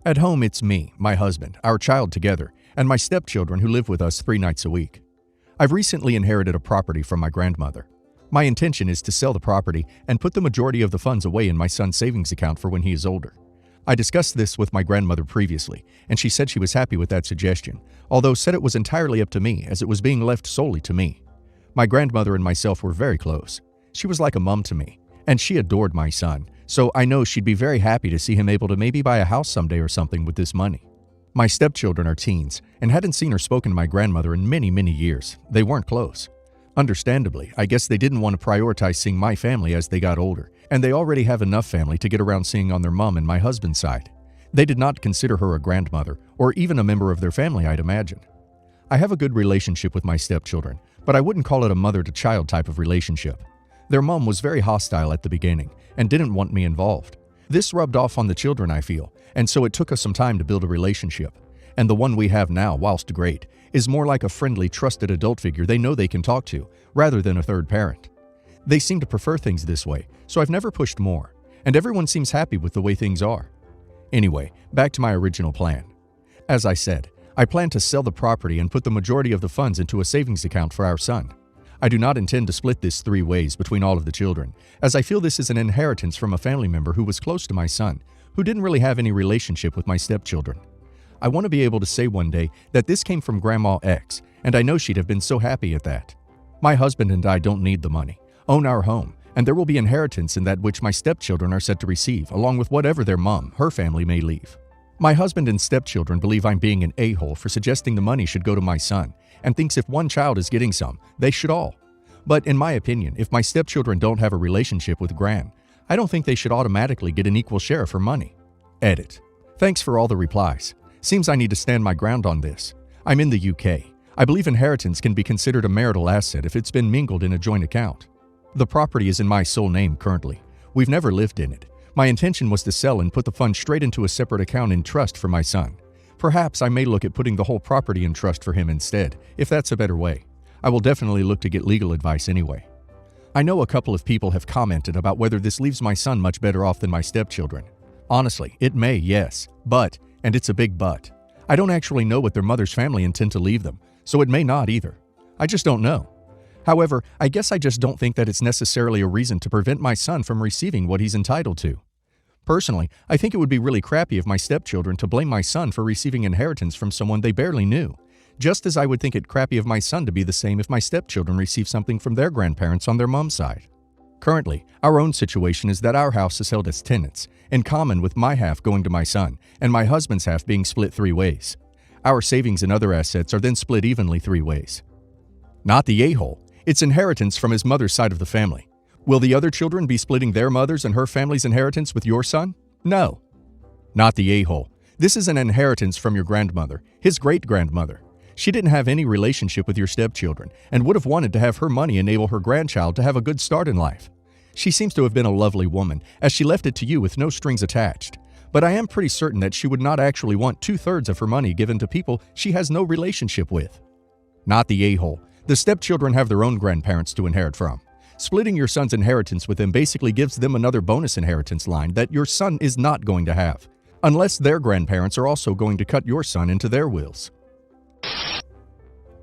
At home, it's me, my husband, our child together, and my stepchildren who live with us 3 nights a week. I've recently inherited a property from my grandmother. My intention is to sell the property and put the majority of the funds away in my son's savings account for when he is older. I discussed this with my grandmother previously, and she said she was happy with that suggestion, although said it was entirely up to me as it was being left solely to me. My grandmother and myself were very close. She was like a mom to me, and she adored my son, so I know she'd be very happy to see him able to maybe buy a house someday or something with this money. My stepchildren are teens and hadn't seen or spoken to my grandmother in many, many years. They weren't close. Understandably, I guess they didn't want to prioritize seeing my family as they got older, and they already have enough family to get around seeing on their mom and my husband's side. They did not consider her a grandmother or even a member of their family, I'd imagine. I have a good relationship with my stepchildren, but I wouldn't call it a mother-to-child type of relationship. Their mom was very hostile at the beginning and didn't want me involved. This rubbed off on the children, I feel, and so it took us some time to build a relationship. And the one we have now, whilst great, is more like a friendly, trusted adult figure they know they can talk to, rather than a third parent. They seem to prefer things this way, so I've never pushed more, and everyone seems happy with the way things are. Anyway, back to my original plan. As I said, I plan to sell the property and put the majority of the funds into a savings account for our son. I do not intend to split this 3 ways between all of the children, as I feel this is an inheritance from a family member who was close to my son, who didn't really have any relationship with my stepchildren. I want to be able to say one day that this came from Grandma X, and I know she'd have been so happy at that. My husband and I don't need the money, own our home, and there will be inheritance in that which my stepchildren are set to receive, along with whatever their mom, her family, may leave. My husband and stepchildren believe I'm being an a-hole for suggesting the money should go to my son, and thinks if one child is getting some, they should all. But in my opinion, if my stepchildren don't have a relationship with Gran, I don't think they should automatically get an equal share of her money. Edit. Thanks for all the replies. Seems I need to stand my ground on this. I'm in the UK. I believe inheritance can be considered a marital asset if it's been mingled in a joint account. The property is in my sole name currently. We've never lived in it. My intention was to sell and put the funds straight into a separate account in trust for my son. Perhaps I may look at putting the whole property in trust for him instead, if that's a better way. I will definitely look to get legal advice anyway. I know a couple of people have commented about whether this leaves my son much better off than my stepchildren. Honestly, it may, yes, but, and it's a big but, I don't actually know what their mother's family intend to leave them, so it may not either. I just don't know. However, I guess I just don't think that it's necessarily a reason to prevent my son from receiving what he's entitled to. Personally, I think it would be really crappy of my stepchildren to blame my son for receiving inheritance from someone they barely knew, just as I would think it crappy of my son to be the same if my stepchildren receive something from their grandparents on their mom's side. Currently, our own situation is that our house is held as tenants, in common with my half going to my son, and my husband's half being split 3 ways. Our savings and other assets are then split evenly 3 ways. Not the a-hole. It's inheritance from his mother's side of the family. Will the other children be splitting their mother's and her family's inheritance with your son? No. Not the a-hole. This is an inheritance from your grandmother, his great-grandmother. She didn't have any relationship with your stepchildren and would have wanted to have her money enable her grandchild to have a good start in life. She seems to have been a lovely woman, as she left it to you with no strings attached. But I am pretty certain that she would not actually want 2/3 of her money given to people she has no relationship with. Not the a-hole. The stepchildren have their own grandparents to inherit from. Splitting your son's inheritance with them basically gives them another bonus inheritance line that your son is not going to have, unless their grandparents are also going to cut your son into their wills.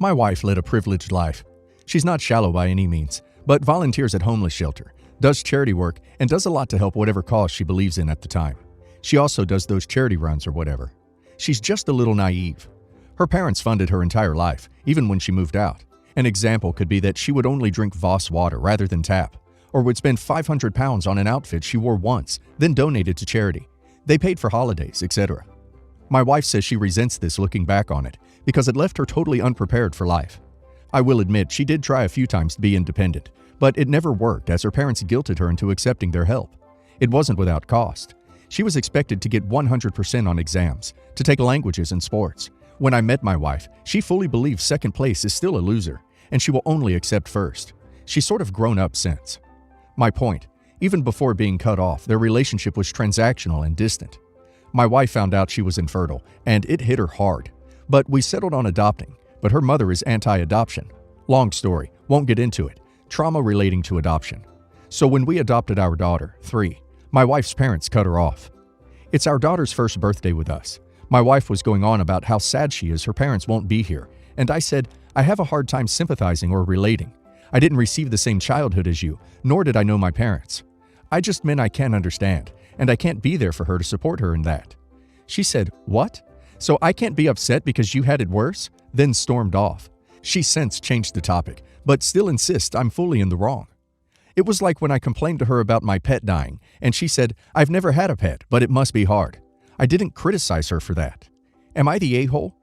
My wife led a privileged life. She's not shallow by any means, but volunteers at homeless shelter, does charity work, and does a lot to help whatever cause she believes in at the time. She also does those charity runs or whatever. She's just a little naive. Her parents funded her entire life, even when she moved out. An example could be that she would only drink Voss water rather than tap, or would spend £500 on an outfit she wore once, then donated to charity. They paid for holidays, etc. My wife says she resents this looking back on it, because it left her totally unprepared for life. I will admit she did try a few times to be independent, but it never worked as her parents guilted her into accepting their help. It wasn't without cost. She was expected to get 100% on exams, to take languages and sports. When I met my wife, she fully believes second place is still a loser, and she will only accept first. She's sort of grown up since. My point, even before being cut off, their relationship was transactional and distant. My wife found out she was infertile, and it hit her hard. But we settled on adopting, but her mother is anti-adoption. Long story, won't get into it. Trauma relating to adoption. So when we adopted our daughter, 3, my wife's parents cut her off. It's our daughter's first birthday with us. My wife was going on about how sad she is her parents won't be here, and I said, I have a hard time sympathizing or relating. I didn't receive the same childhood as you, nor did I know my parents. I just meant I can't understand, and I can't be there for her to support her in that. She said, what? So I can't be upset because you had it worse? Then stormed off. She since changed the topic, but still insists I'm fully in the wrong. It was like when I complained to her about my pet dying, and she said, I've never had a pet, but it must be hard. I didn't criticize her for that. Am I the a-hole?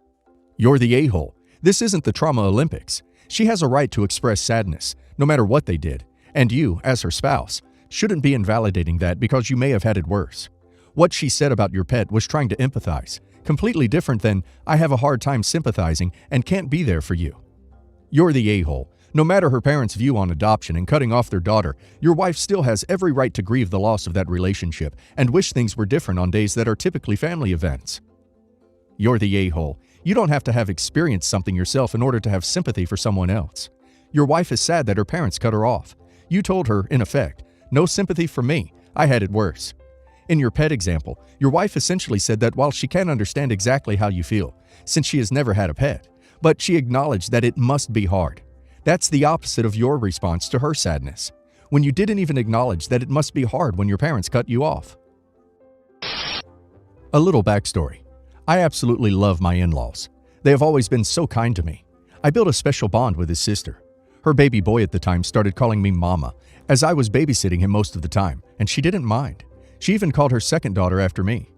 You're the a-hole. This isn't the Trauma Olympics. She has a right to express sadness, no matter what they did, and you, as her spouse, shouldn't be invalidating that because you may have had it worse. What she said about your pet was trying to empathize, completely different than, I have a hard time sympathizing and can't be there for you. You're the a-hole. No matter her parents' view on adoption and cutting off their daughter, your wife still has every right to grieve the loss of that relationship and wish things were different on days that are typically family events. You're the a-hole. You don't have to have experienced something yourself in order to have sympathy for someone else. Your wife is sad that her parents cut her off. You told her, in effect, no sympathy for me, I had it worse. In your pet example, your wife essentially said that while she can't understand exactly how you feel, since she has never had a pet, but she acknowledged that it must be hard. That's the opposite of your response to her sadness, when you didn't even acknowledge that it must be hard when your parents cut you off. A little backstory. I absolutely love my in-laws. They have always been so kind to me. I built a special bond with his sister. Her baby boy at the time started calling me Mama, as I was babysitting him most of the time, and she didn't mind. She even called her second daughter after me.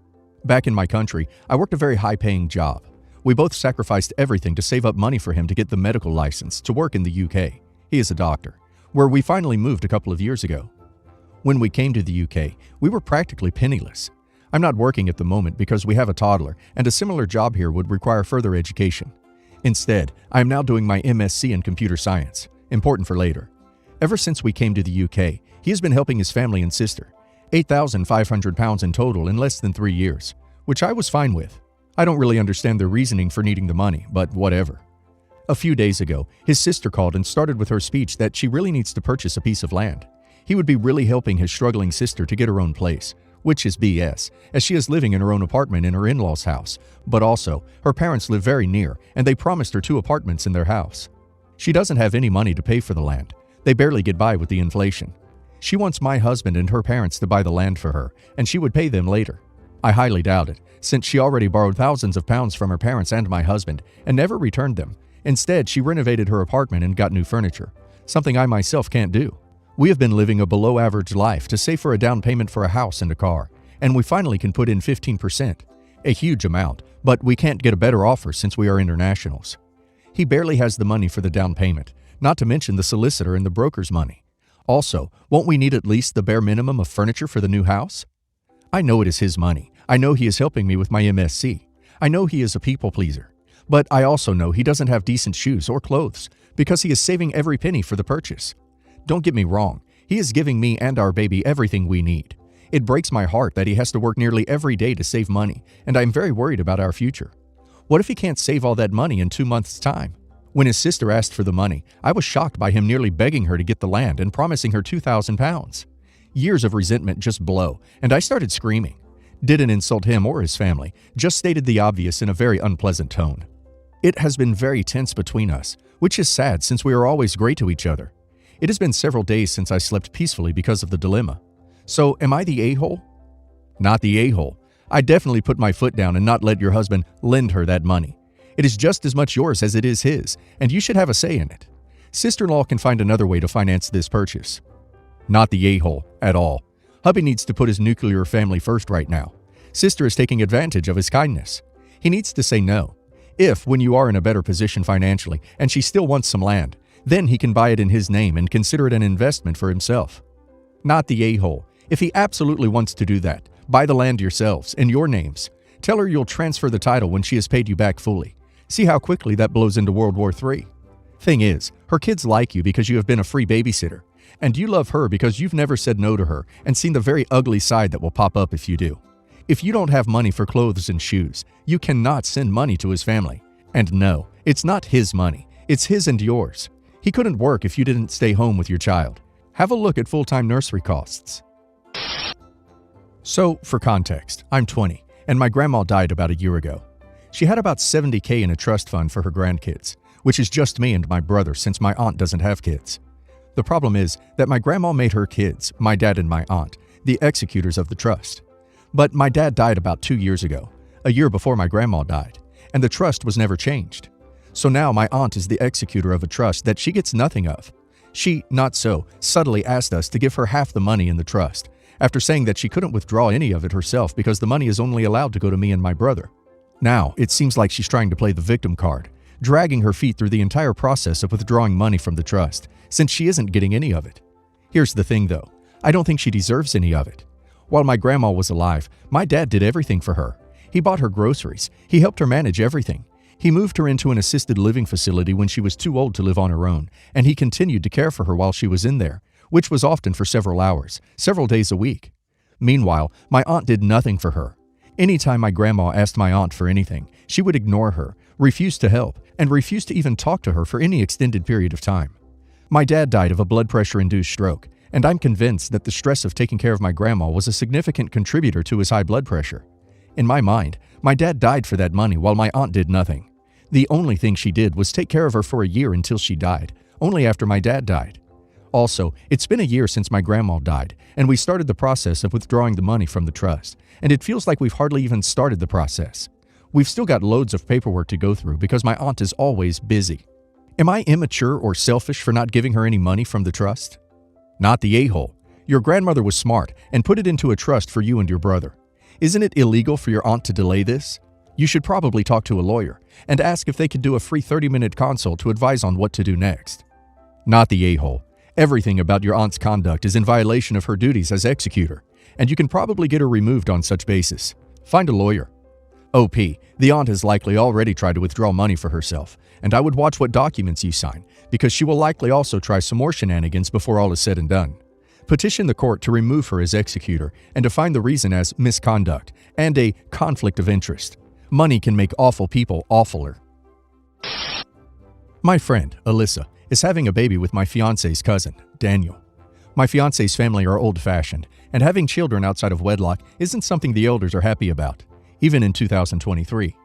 Back in my country, I worked a very high-paying job. We both sacrificed everything to save up money for him to get the medical license to work in the UK. He is a doctor, where we finally moved a couple of years ago. When we came to the UK, we were practically penniless. I'm not working at the moment because we have a toddler, and a similar job here would require further education. Instead, I am now doing my MSc in computer science, important for later. Ever since we came to the UK, he has been helping his family and sister, £8,500 in total in less than 3 years, which I was fine with. I don't really understand their reasoning for needing the money, but whatever. A few days ago, his sister called and started with her speech that she really needs to purchase a piece of land. He would be really helping his struggling sister to get her own place, which is BS, as she is living in her own apartment in her in-laws' house, but also, her parents live very near, and they promised her 2 apartments in their house. She doesn't have any money to pay for the land. They barely get by with the inflation. She wants my husband and her parents to buy the land for her, and she would pay them later. I highly doubt it, since she already borrowed thousands of pounds from her parents and my husband, and never returned them. Instead, she renovated her apartment and got new furniture, something I myself can't do. We have been living a below-average life to save for a down payment for a house and a car, and we finally can put in 15%. A huge amount, but we can't get a better offer since we are internationals. He barely has the money for the down payment, not to mention the solicitor and the broker's money. Also, won't we need at least the bare minimum of furniture for the new house? I know it is his money. I know he is helping me with my MSc. I know he is a people pleaser. But I also know he doesn't have decent shoes or clothes because he is saving every penny for the purchase. Don't get me wrong, he is giving me and our baby everything we need. It breaks my heart that he has to work nearly every day to save money, and I'm very worried about our future. What if he can't save all that money in 2 months' time? When his sister asked for the money, I was shocked by him nearly begging her to get the land and promising her £2,000. Years of resentment just blow, and I started screaming. Didn't insult him or his family, just stated the obvious in a very unpleasant tone. It has been very tense between us, which is sad since we are always great to each other. It has been several days since I slept peacefully because of the dilemma. So, am I the a-hole? Not the a-hole. I definitely put my foot down and not let your husband lend her that money. It is just as much yours as it is his, and you should have a say in it. Sister-in-law can find another way to finance this purchase. Not the a-hole, at all. Hubby needs to put his nuclear family first right now. Sister is taking advantage of his kindness. He needs to say no. If, when you are in a better position financially, and she still wants some land, then he can buy it in his name and consider it an investment for himself. Not the a-hole. If he absolutely wants to do that, buy the land yourselves, in your names. Tell her you'll transfer the title when she has paid you back fully. See how quickly that blows into World War III. Thing is, her kids like you because you have been a free babysitter, and you love her because you've never said no to her and seen the very ugly side that will pop up if you do. If you don't have money for clothes and shoes, you cannot send money to his family. And no, it's not his money. It's his and yours. He couldn't work if you didn't stay home with your child. Have a look at full-time nursery costs. So, for context, I'm 20, and my grandma died about a year ago. She had about $70K in a trust fund for her grandkids, which is just me and my brother since my aunt doesn't have kids. The problem is that my grandma made her kids, my dad and my aunt, the executors of the trust. But my dad died about 2 years ago, a year before my grandma died, and the trust was never changed. So now my aunt is the executor of a trust that she gets nothing of. She, not so, subtly asked us to give her half the money in the trust, after saying that she couldn't withdraw any of it herself because the money is only allowed to go to me and my brother. Now, it seems like she's trying to play the victim card, dragging her feet through the entire process of withdrawing money from the trust, since she isn't getting any of it. Here's the thing though, I don't think she deserves any of it. While my grandma was alive, my dad did everything for her. He bought her groceries, he helped her manage everything. He moved her into an assisted living facility when she was too old to live on her own, and he continued to care for her while she was in there, which was often for several hours, several days a week. Meanwhile, my aunt did nothing for her. Anytime my grandma asked my aunt for anything, she would ignore her, refuse to help, and refuse to even talk to her for any extended period of time. My dad died of a blood pressure-induced stroke, and I'm convinced that the stress of taking care of my grandma was a significant contributor to his high blood pressure. In my mind, my dad died for that money while my aunt did nothing. The only thing she did was take care of her for a year until she died, only after my dad died. Also, it's been a year since my grandma died, and we started the process of withdrawing the money from the trust, and it feels like we've hardly even started the process. We've still got loads of paperwork to go through because my aunt is always busy. Am I immature or selfish for not giving her any money from the trust? Not the a-hole. Your grandmother was smart and put it into a trust for you and your brother. Isn't it illegal for your aunt to delay this? You should probably talk to a lawyer and ask if they could do a free 30-minute consult to advise on what to do next. Not the a-hole. Everything about your aunt's conduct is in violation of her duties as executor, and you can probably get her removed on such basis. Find a lawyer. OP, the aunt has likely already tried to withdraw money for herself, and I would watch what documents you sign, because she will likely also try some more shenanigans before all is said and done. Petition the court to remove her as executor and define the reason as misconduct and a conflict of interest. Money can make awful people awfuler. My friend, Alyssa, is having a baby with my fiance's cousin, Daniel. My fiance's family are old-fashioned, and having children outside of wedlock isn't something the elders are happy about, even in 2023.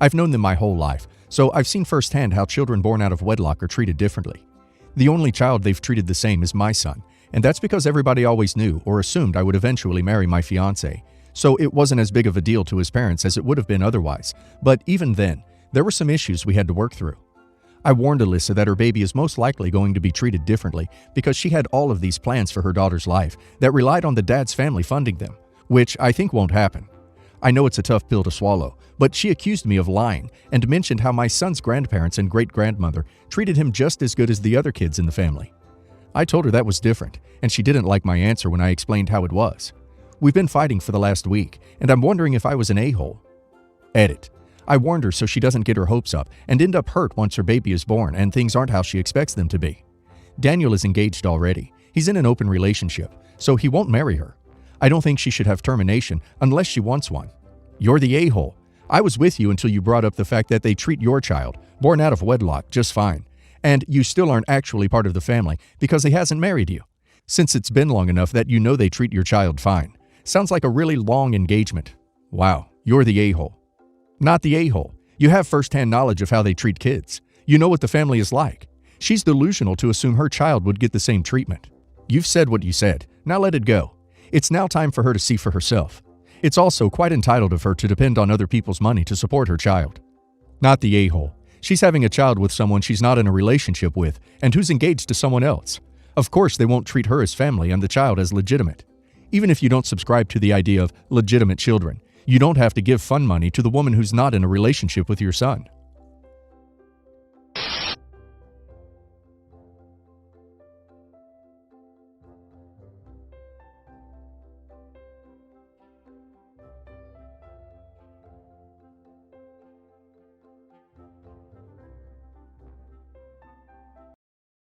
I've known them my whole life, so I've seen firsthand how children born out of wedlock are treated differently. The only child they've treated the same is my son, and that's because everybody always knew or assumed I would eventually marry my fiance, so it wasn't as big of a deal to his parents as it would have been otherwise, but even then, there were some issues we had to work through. I warned Alyssa that her baby is most likely going to be treated differently because she had all of these plans for her daughter's life that relied on the dad's family funding them, which I think won't happen. I know it's a tough pill to swallow, but she accused me of lying and mentioned how my son's grandparents and great-grandmother treated him just as good as the other kids in the family. I told her that was different, and she didn't like my answer when I explained how it was. We've been fighting for the last week, and I'm wondering if I was an a-hole. Edit. I warned her so she doesn't get her hopes up and end up hurt once her baby is born and things aren't how she expects them to be. Daniel is engaged already. He's in an open relationship, so he won't marry her. I don't think she should have termination unless she wants one. You're the a-hole. I was with you until you brought up the fact that they treat your child, born out of wedlock, just fine. And you still aren't actually part of the family because he hasn't married you. Since it's been long enough that you know they treat your child fine. Sounds like a really long engagement. Wow, you're the a-hole. Not the a-hole. You have first-hand knowledge of how they treat kids. You know what the family is like. She's delusional to assume her child would get the same treatment. You've said what you said. Now let it go. It's now time for her to see for herself. It's also quite entitled of her to depend on other people's money to support her child. Not the a-hole. She's having a child with someone she's not in a relationship with and who's engaged to someone else. Of course, they won't treat her as family and the child as legitimate. Even if you don't subscribe to the idea of legitimate children, you don't have to give fun money to the woman who's not in a relationship with your son.